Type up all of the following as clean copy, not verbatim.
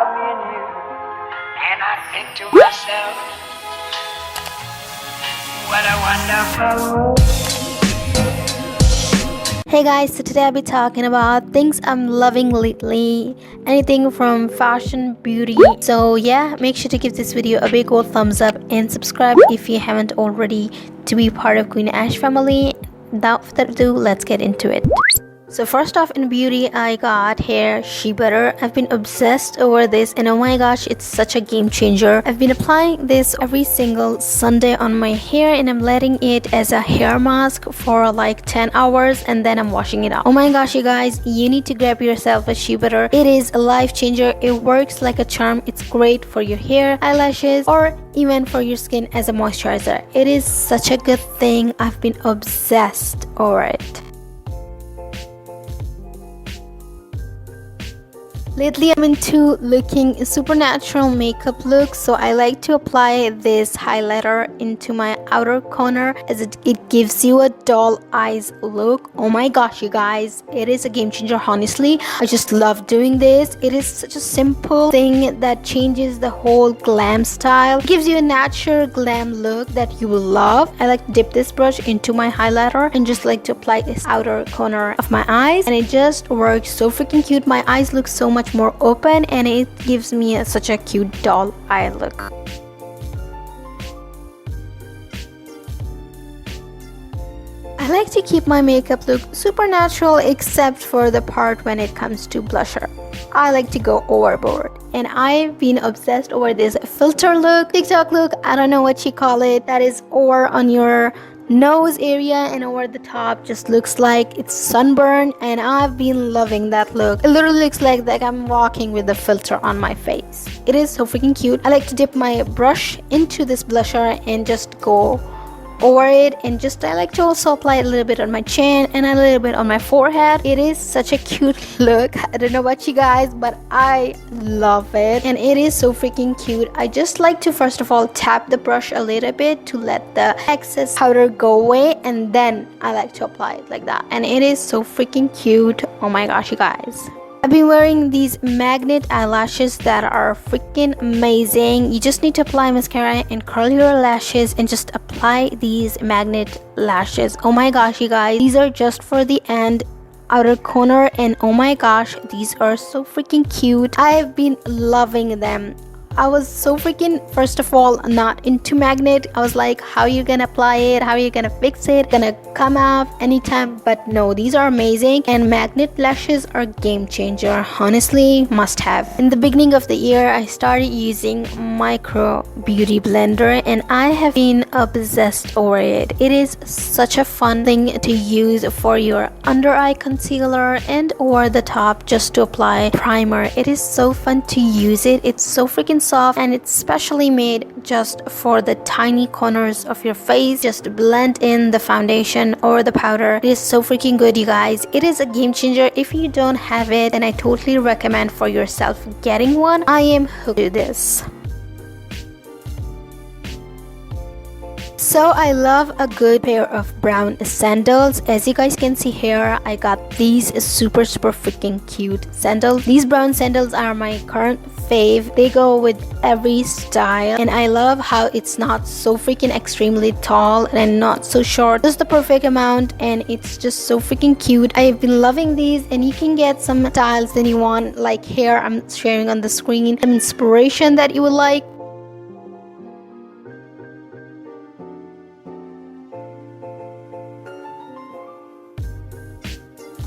in you, and I think to myself, what a wonderful world. Hey guys, so today I'll be talking about things I'm loving lately, anything from fashion, beauty. So yeah, make sure to give this video a big old thumbs up and subscribe if you haven't already to be part of Queen Ash family. Without further ado, let's get into it. So first off, in beauty, I got hair shea butter. I've been obsessed over this, and oh my gosh, it's such a game changer. I've been applying this every single Sunday on my hair, and I'm letting it as a hair mask for like 10 hours, and then I'm washing it out. Oh my gosh, you guys, you need to grab yourself a shea butter. It is a life changer. It works like a charm. It's great for your hair, eyelashes, or even for your skin as a moisturizer. It is such a good thing. I've been obsessed over it. Lately, I'm into looking supernatural makeup looks, so I like to apply this highlighter into my outer corner as it gives you a doll eyes look. Oh my gosh, you guys, it is a game changer. Honestly, I just love doing this. It is such a simple thing that changes the whole glam style. It gives you a natural glam look that you will love. I like to dip this brush into my highlighter and just like to apply this outer corner of my eyes, and it just works so freaking cute. My eyes look so much more open, and it gives me such a cute doll eye look. I like to keep my makeup look super natural except for the part when it comes to blusher. I like to go overboard, and I've been obsessed over this filter look, TikTok look, I don't know what you call it, that is over on your nose area and over the top, just looks like it's sunburn, and I've been loving that look. It literally looks like I'm walking with the filter on my face. It is so freaking cute. I like to dip my brush into this blusher and just go over it, and just I like to also apply a little bit on my chin and a little bit on my forehead. It is such a cute look. I don't know about you guys, but I love it, and it is so freaking cute. I just like to first of all tap the brush a little bit to let the excess powder go away, and then I like to apply it like that, and it is so freaking cute. Oh my gosh, you guys, I've been wearing these magnet eyelashes that are freaking amazing. You just need to apply mascara and curl your lashes and just apply these magnet lashes. Oh my gosh, you guys, these are just for the end outer corner, and oh my gosh, these are so freaking cute. I've been loving them. I was so freaking, first of all, not into magnet. I was like, how are you gonna apply it? How are you gonna fix it? Gonna come off anytime? But no, these are amazing, and magnet lashes are game changer. Honestly, must have. In the beginning of the year, I started using micro beauty blender, and I have been obsessed over it. It is such a fun thing to use for your under eye concealer and over the top just to apply primer. It is so fun to use it. It's so freaking soft, and it's specially made just for the tiny corners of your face. Just blend in the foundation or the powder. It is so freaking good, you guys. It is a game changer. If you don't have it, then I totally recommend for yourself getting one. I am hooked to this. So I love a good pair of brown sandals. As you guys can see here, I got these super freaking cute sandals. These brown sandals are my current fave. They go with every style, and I love how it's not so freaking extremely tall and not so short, just the perfect amount, and it's just so freaking cute. I've been loving these, and you can get some styles that you want, like here I'm sharing on the screen, some inspiration that you would like.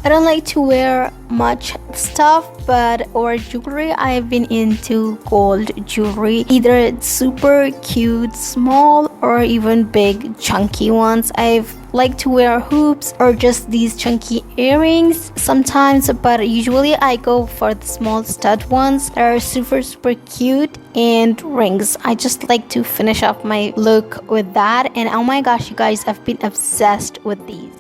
I don't like to wear much stuff, but or jewelry, I've been into gold jewelry. Either it's super cute, small, or even big, chunky ones. I've like to wear hoops or just these chunky earrings sometimes, but usually I go for the small stud ones that are super cute, and rings. I just like to finish off my look with that, and oh my gosh, you guys, I've been obsessed with these.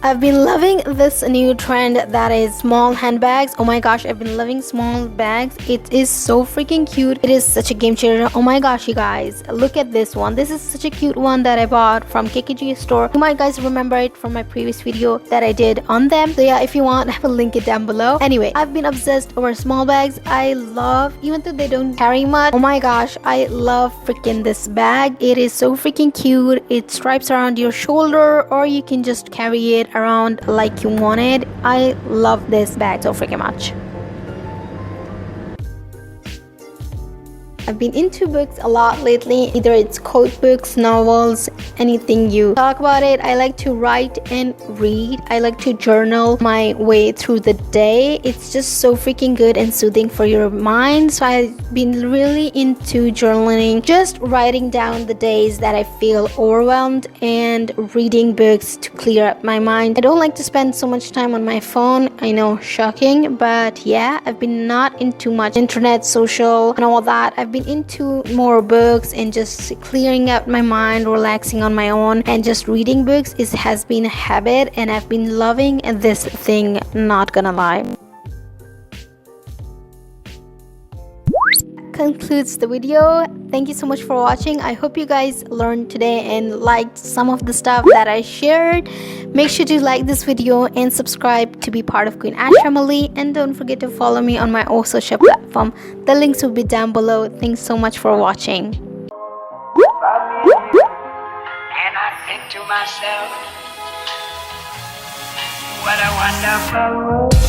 I've been loving this new trend that is small handbags. Oh my gosh, I've been loving small bags. It is so freaking cute. It is such a game changer. Oh my gosh, you guys, look at this one. This is such a cute one that I bought from KKG store. You might guys remember it from my previous video that I did on them. So yeah, if you want, I will link it down below. Anyway, I've been obsessed over small bags. I love, even though they don't carry much. Oh my gosh, I love freaking this bag. It is so freaking cute. It stripes around your shoulder, or you can just carry it around like you wanted. I love this bag so freaking much. I've been into books a lot lately. Either it's quote books, novels, anything you talk about it. I like to write and read. I like to journal my way through the day. It's just so freaking good and soothing for your mind. So I've been really into journaling, just writing down the days that I feel overwhelmed and reading books to clear up my mind. I don't like to spend so much time on my phone. I know, shocking, but yeah, I've been not into much internet, social, and all that. I've been into more books and just clearing up my mind, relaxing on my own, and just reading books has been a habit, and I've been loving this thing, not gonna lie. Concludes the video. Thank you so much for watching. I hope you guys learned today and liked some of the stuff that I shared. Make sure to like this video and subscribe to be part of Queen Ash family, and don't forget to follow me on my all social platform. The links will be down below. Thanks so much for watching. And I think to myself, what a wonderful world.